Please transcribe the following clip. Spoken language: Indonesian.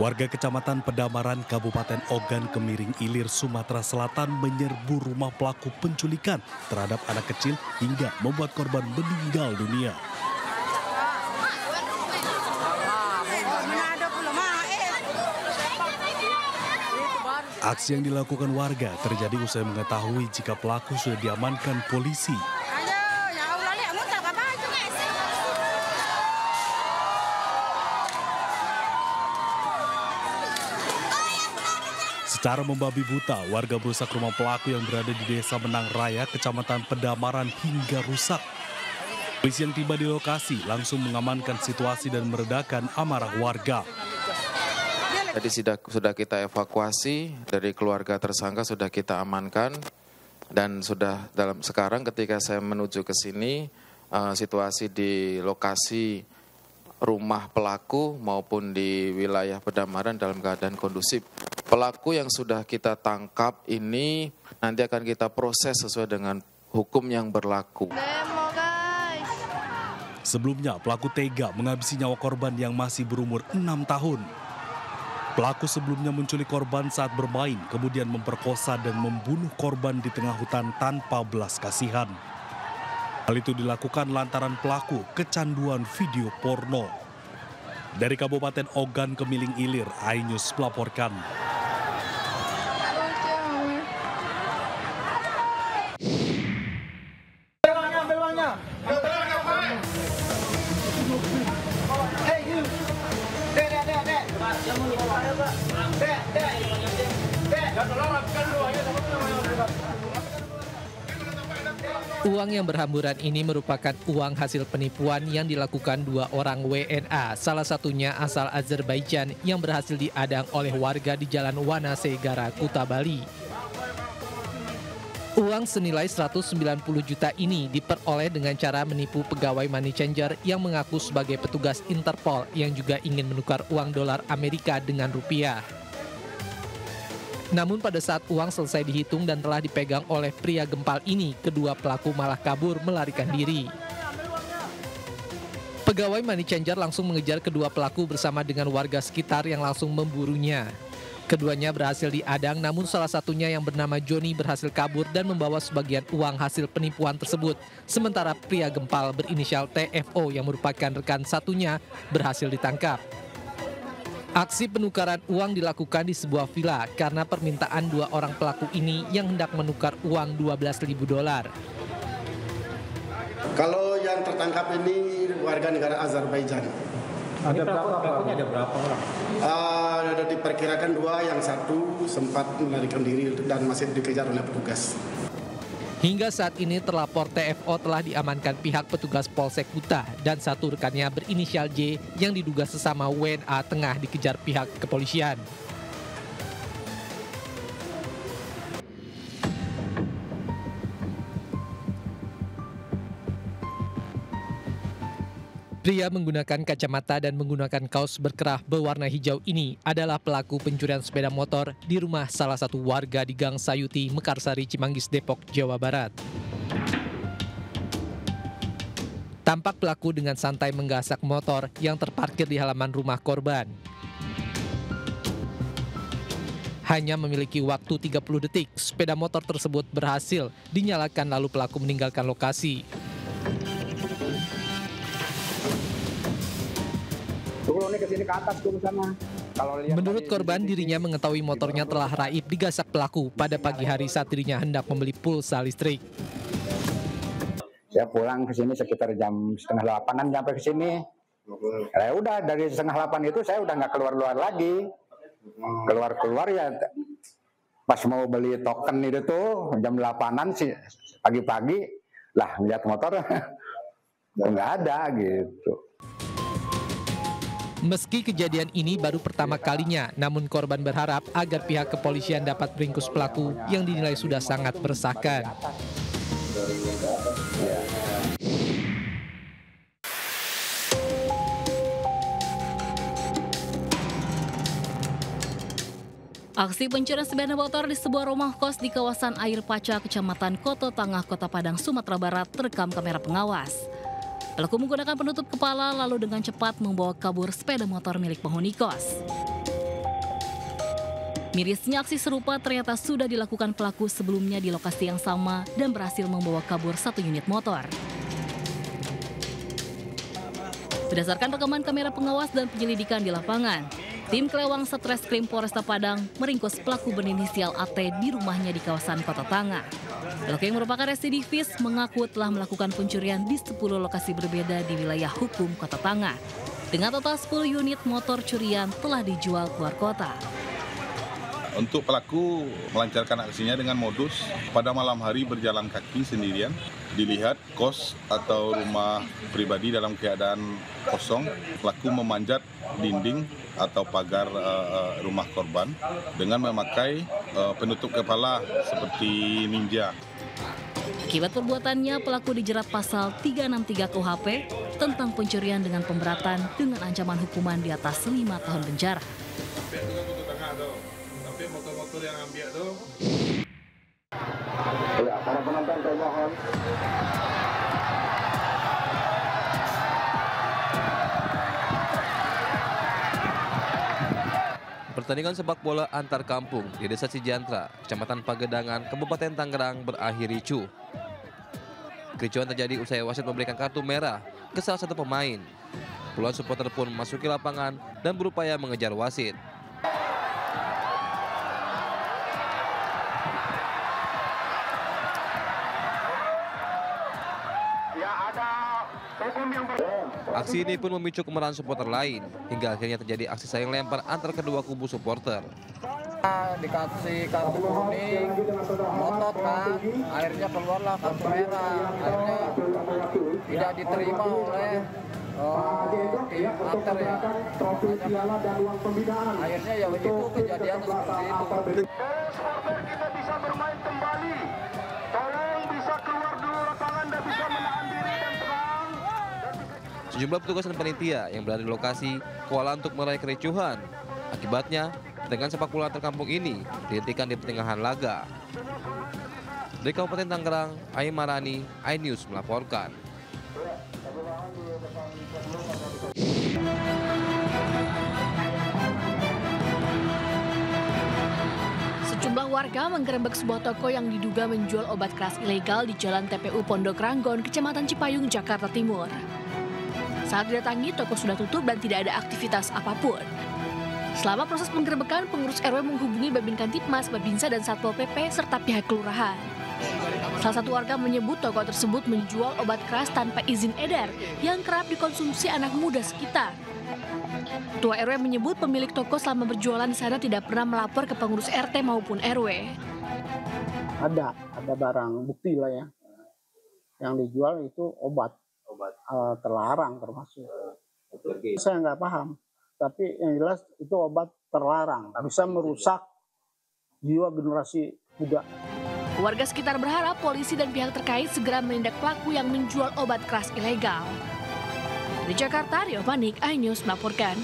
Warga Kecamatan Pedamaran, Kabupaten Ogan, Kemiring Ilir, Sumatera Selatan menyerbu rumah pelaku penculikan terhadap anak kecil hingga membuat korban meninggal dunia. Aksi yang dilakukan warga terjadi usai mengetahui jika pelaku sudah diamankan polisi. Secara membabi buta, warga merusak rumah pelaku yang berada di Desa Menang Raya, Kecamatan Pedamaran hingga rusak. Polisi yang tiba di lokasi langsung mengamankan situasi dan meredakan amarah warga. Jadi sudah kita evakuasi, dari keluarga tersangka sudah kita amankan, dan sudah sekarang ketika saya menuju ke sini, situasi di lokasi rumah pelaku maupun di wilayah Pedamaran dalam keadaan kondusif. Pelaku yang sudah kita tangkap ini nanti akan kita proses sesuai dengan hukum yang berlaku. Sebelumnya, pelaku tega menghabisi nyawa korban yang masih berumur 6 tahun. Pelaku sebelumnya menculik korban saat bermain, kemudian memperkosa dan membunuh korban di tengah hutan tanpa belas kasihan. Hal itu dilakukan lantaran pelaku kecanduan video porno. Dari Kabupaten Ogan, Kemiring Ilir, iNews melaporkan. Uang yang berhamburan ini merupakan uang hasil penipuan yang dilakukan 2 orang WNA, salah satunya asal Azerbaijan yang berhasil diadang oleh warga di Jalan Wanasegara, Kuta Bali. Uang senilai 190 juta ini diperoleh dengan cara menipu pegawai money changer yang mengaku sebagai petugas Interpol yang juga ingin menukar uang dolar Amerika dengan rupiah. Namun pada saat uang selesai dihitung dan telah dipegang oleh pria gempal ini, kedua pelaku malah kabur melarikan diri. Pegawai money changer langsung mengejar kedua pelaku bersama dengan warga sekitar yang langsung memburunya. Keduanya berhasil diadang, namun salah satunya yang bernama Joni berhasil kabur dan membawa sebagian uang hasil penipuan tersebut. Sementara pria gempal berinisial TFO yang merupakan rekan satunya berhasil ditangkap. Aksi penukaran uang dilakukan di sebuah villa karena permintaan 2 orang pelaku ini yang hendak menukar uang $12.000. Kalau yang tertangkap ini warga negara Azerbaijan. Ada berapa pelakunya? Ada berapa orang? Ada diperkirakan 2, yang 1 sempat melarikan diri dan masih dikejar oleh petugas. Hingga saat ini terlapor TFO telah diamankan pihak petugas Polsek Kuta dan 1 rekannya berinisial J yang diduga sesama WNA tengah dikejar pihak kepolisian. Pria menggunakan kacamata dan menggunakan kaos berkerah berwarna hijau ini adalah pelaku pencurian sepeda motor di rumah salah satu warga di Gang Sayuti, Mekarsari, Cimanggis, Depok, Jawa Barat. Tampak pelaku dengan santai menggasak motor yang terparkir di halaman rumah korban. Hanya memiliki waktu 30 detik, sepeda motor tersebut berhasil dinyalakan lalu pelaku meninggalkan lokasi. Menurut korban, dirinya mengetahui motornya telah raib digasak pelaku pada pagi hari saat dirinya hendak membeli pulsa listrik. Saya pulang ke sini sekitar jam 7:30 sampai ke sini. Ya udah dari 7:30 itu saya udah nggak keluar lagi. Keluar ya pas mau beli token itu tuh jam 8-an sih pagi-pagi lah lihat motor nggak ada gitu. Meski kejadian ini baru pertama kalinya, namun korban berharap agar pihak kepolisian dapat meringkus pelaku yang dinilai sudah sangat meresahkan. Aksi pencurian sepeda motor di sebuah rumah kos di kawasan Air Paca, Kecamatan Koto Tangah, Kota Padang, Sumatera Barat terekam kamera pengawas. Pelaku menggunakan penutup kepala lalu dengan cepat membawa kabur sepeda motor milik penghuni kos. Mirisnya aksi serupa ternyata sudah dilakukan pelaku sebelumnya di lokasi yang sama dan berhasil membawa kabur 1 unit motor. Berdasarkan rekaman kamera pengawas dan penyelidikan di lapangan, tim Kelewang Satreskrim Polresta Padang meringkus pelaku berinisial AT di rumahnya di kawasan Kota Tangah. Pelaku yang merupakan residivis mengaku telah melakukan pencurian di 10 lokasi berbeda di wilayah hukum Kota Tangah. Dengan total 10 unit motor curian telah dijual keluar kota. Untuk pelaku melancarkan aksinya dengan modus pada malam hari berjalan kaki sendirian, dilihat kos atau rumah pribadi dalam keadaan kosong, pelaku memanjat dinding atau pagar rumah korban dengan memakai penutup kepala seperti ninja. Akibat perbuatannya, pelaku dijerat pasal 363 KUHP tentang pencurian dengan pemberatan dengan ancaman hukuman di atas 5 tahun penjara. Motor-motor yang ambil tuh. Ya, para penonton saya mohon. Pertandingan sepak bola antar kampung di Desa Cijantra, Kecamatan Pagedangan, Kabupaten Tangerang berakhir ricuh. Kericuhan terjadi usai wasit memberikan kartu merah ke salah satu pemain. Puluhan supporter pun memasuki lapangan dan berupaya mengejar wasit. Aksi ini pun memicu kemarahan supporter lain, hingga akhirnya terjadi aksi saling lempar antar kedua kubu supporter. Dikasih kartu kuning, ngotot kan, akhirnya keluarlah kartu merah, akhirnya tidak diterima oleh tim antar ya. Akhirnya ya begitu kejadiannya seperti itu. Supporter kita bisa bermain kembali, tolong bisa keluar dulu lapangan dan bisa menahan diri dan terang. Sejumlah petugas dan panitia yang berada di lokasi kewalahan untuk meraih kericuhan. Akibatnya, dengan sepak bola antar kampung ini dihentikan di pertengahan laga. Dari Kabupaten Tangerang, Aim Marani, iNews melaporkan. Sejumlah warga menggerebek sebuah toko yang diduga menjual obat keras ilegal di Jalan TPU Pondok Ranggon, Kecamatan Cipayung, Jakarta Timur. Saat didatangi, toko sudah tutup dan tidak ada aktivitas apapun. Selama proses penggerebekan, pengurus RW menghubungi Babin Kantipmas, Babinsa, dan Satpol PP serta pihak kelurahan. Salah satu warga menyebut toko tersebut menjual obat keras tanpa izin edar yang kerap dikonsumsi anak muda sekitar. Ketua RW menyebut pemilik toko selama berjualan di sana tidak pernah melapor ke pengurus RT maupun RW. Ada barang bukti lah ya. Yang dijual itu obat terlarang termasuk. Saya nggak paham. Tapi yang jelas itu obat terlarang, bisa merusak jiwa generasi muda. Warga sekitar berharap polisi dan pihak terkait segera menindak pelaku yang menjual obat keras ilegal. Di Jakarta, Rio Panik, iNews melaporkan.